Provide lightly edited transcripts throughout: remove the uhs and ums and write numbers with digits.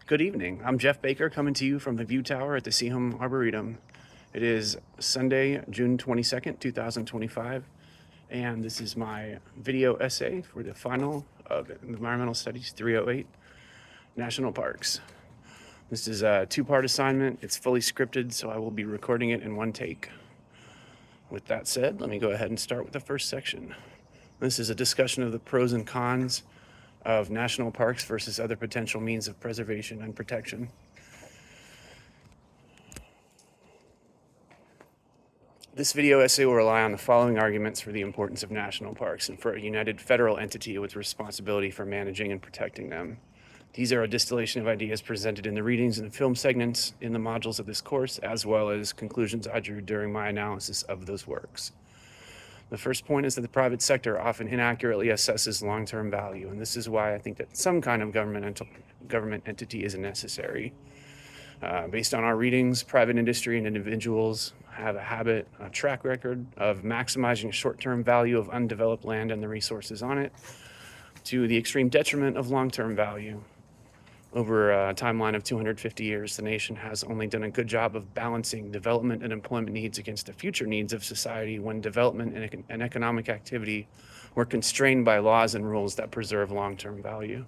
Good evening. I'm Jeff Baker coming to you from the View Tower at the Seaham Arboretum. It is Sunday, June 22nd, 2025, and this is my video essay for the final of Environmental Studies 308 National Parks. This is a two-part assignment. It's fully scripted, so I will be recording it in one take. With that said, let me go ahead and start with the first section. This is a discussion of the pros and cons of national parks versus other potential means of preservation and protection. This video essay will rely on the following arguments for the importance of national parks and for a united federal entity with responsibility for managing and protecting them. These are a distillation of ideas presented in the readings and the film segments in the modules of this course, as well as conclusions I drew during my analysis of those works. The first point is that the private sector often inaccurately assesses long-term value, and this is why I think that some kind of government entity is necessary. Based on our readings, private industry and individuals have a track record of maximizing short-term value of undeveloped land and the resources on it to the extreme detriment of long-term value. Over a timeline of 250 years, the nation has only done a good job of balancing development and employment needs against the future needs of society when development and economic activity were constrained by laws and rules that preserve long-term value.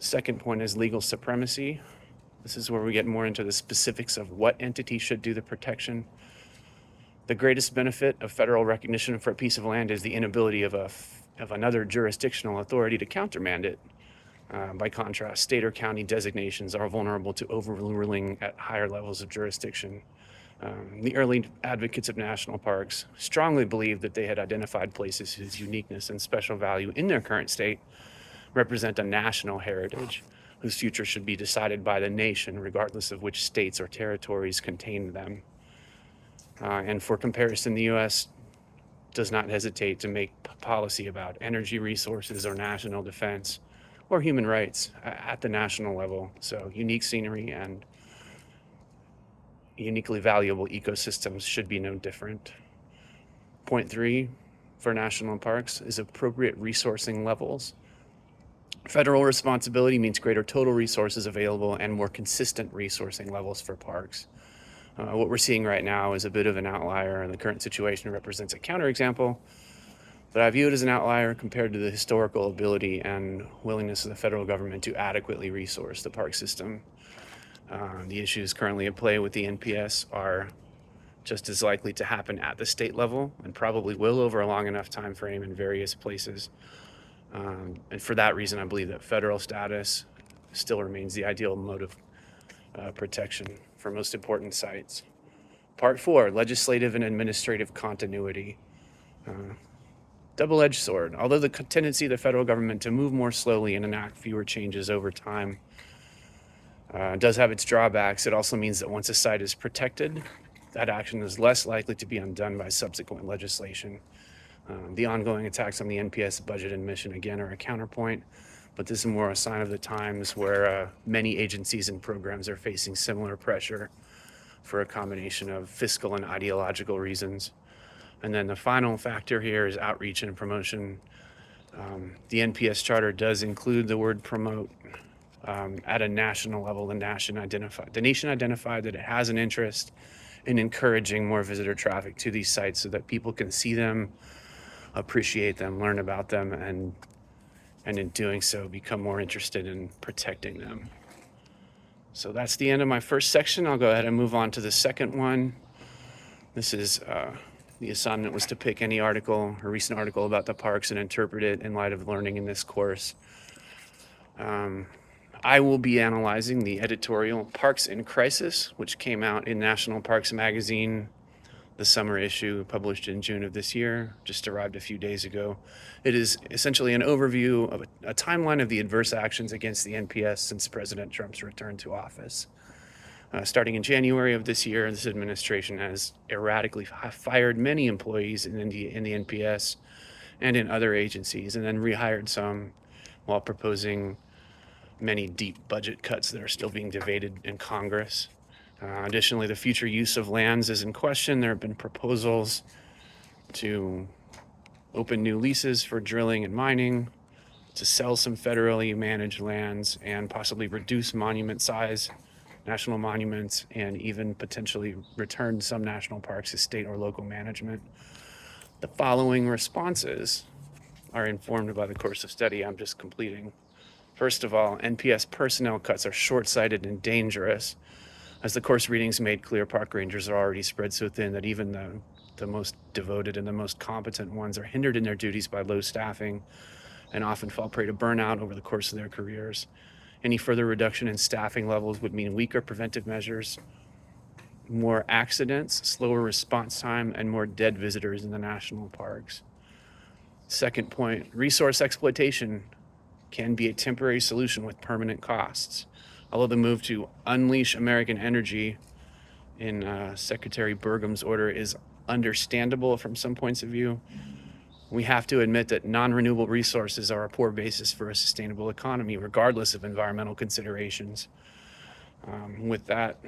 The second point is legal supremacy. This is where we get more into the specifics of what entity should do the protection. The greatest benefit of federal recognition for a piece of land is the inability of another jurisdictional authority to countermand it. By contrast, state or county designations are vulnerable to overruling at higher levels of jurisdiction. The early advocates of national parks strongly believed that they had identified places whose uniqueness and special value in their current state represent a national heritage, whose future should be decided by the nation, regardless of which states or territories contain them. And for comparison, the U.S. does not hesitate to make policy about energy resources or national defense or human rights at the national level. So unique scenery and uniquely valuable ecosystems should be no different. Point 3 for national parks is appropriate resourcing levels. Federal responsibility means greater total resources available and more consistent resourcing levels for parks. What we're seeing right now is a bit of an outlier, and the current situation represents a counterexample, but I view it as an outlier compared to the historical ability and willingness of the federal government to adequately resource the park system. The issues currently at play with the NPS are just as likely to happen at the state level and probably will over a long enough time frame in various places. And for that reason, I believe that federal status still remains the ideal mode of protection for most important sites. Part 4, legislative and administrative continuity. Double-edged sword. Although the tendency of the federal government to move more slowly and enact fewer changes over time does have its drawbacks, it also means that once a site is protected, that action is less likely to be undone by subsequent legislation. The ongoing attacks on the NPS budget and mission, again, are a counterpoint, but this is more a sign of the times where many agencies and programs are facing similar pressure for a combination of fiscal and ideological reasons. And then the final factor here is outreach and promotion. The NPS charter does include the word promote at a national level. The nation identified that it has an interest in encouraging more visitor traffic to these sites so that people can see them, appreciate them, learn about them, and in doing so become more interested in protecting them. So that's the end of my first section. I'll go ahead and move on to the second one. This is the assignment was to pick any article, a recent article about the parks, and interpret it in light of learning in this course. I will be analyzing the editorial Parks in Crisis, which came out in National Parks Magazine, the summer issue published in June of this year, just arrived a few days ago. It is essentially an overview of a timeline of the adverse actions against the NPS since President Trump's return to office. Starting in January of this year, this administration has erratically fired many employees in the NPS and in other agencies, and then rehired some while proposing many deep budget cuts that are still being debated in Congress. Additionally, the future use of lands is in question. There have been proposals to open new leases for drilling and mining, to sell some federally managed lands and possibly reduce monument size, national monuments, and even potentially return some national parks to state or local management. The following responses are informed by the course of study I'm just completing. First of all, NPS personnel cuts are short-sighted and dangerous. As the course readings made clear, park rangers are already spread so thin that even the most devoted and the most competent ones are hindered in their duties by low staffing and often fall prey to burnout over the course of their careers. Any further reduction in staffing levels would mean weaker preventive measures, more accidents, slower response time, and more dead visitors in the national parks. Second point, resource exploitation can be a temporary solution with permanent costs. Although the move to unleash American energy in Secretary Burgum's order is understandable from some points of view, we have to admit that non-renewable resources are a poor basis for a sustainable economy, regardless of environmental considerations. With that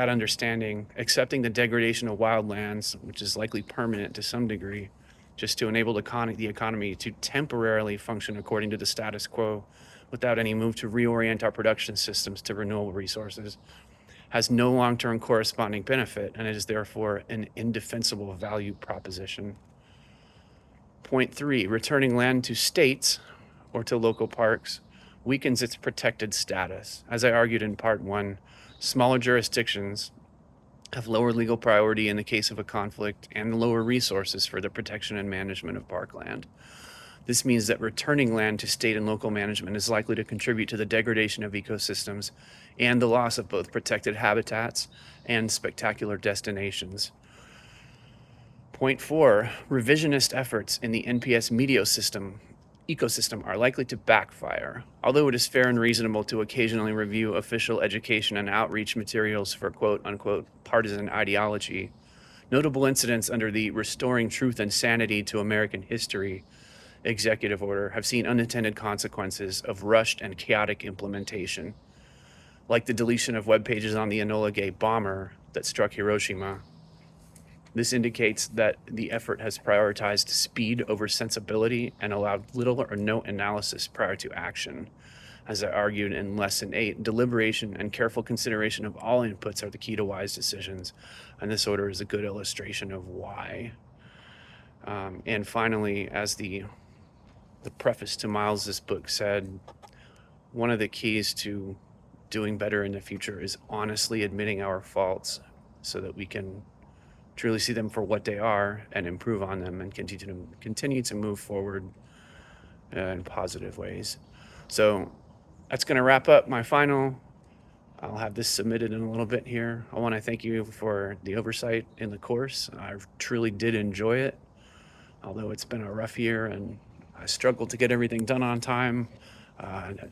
understanding, accepting the degradation of wildlands, which is likely permanent to some degree, just to enable the economy to temporarily function according to the status quo without any move to reorient our production systems to renewable resources, has no long-term corresponding benefit, and it is therefore an indefensible value proposition. Point 3, returning land to states or to local parks weakens its protected status. As I argued in part 1, smaller jurisdictions have lower legal priority in the case of a conflict and lower resources for the protection and management of parkland. This means that returning land to state and local management is likely to contribute to the degradation of ecosystems and the loss of both protected habitats and spectacular destinations. Point 4, revisionist efforts in the NPS media ecosystem are likely to backfire. Although it is fair and reasonable to occasionally review official education and outreach materials for quote unquote partisan ideology, notable incidents under the Restoring Truth and Sanity to American History executive order have seen unintended consequences of rushed and chaotic implementation, like the deletion of web pages on the Enola Gay bomber that struck Hiroshima. This indicates that the effort has prioritized speed over sensibility and allowed little or no analysis prior to action. As I argued in Lesson 8, deliberation and careful consideration of all inputs are the key to wise decisions, and this order is a good illustration of why. And finally, as the preface to Miles's book said, one of the keys to doing better in the future is honestly admitting our faults so that we can truly see them for what they are and improve on them and continue to move forward in positive ways. So that's going to wrap up my final. I'll have this submitted in a little bit here. I want to thank you for the oversight in the course. I truly did enjoy it, although it's been a rough year and I struggled to get everything done on time.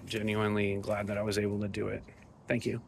Genuinely glad that I was able to do it. Thank you.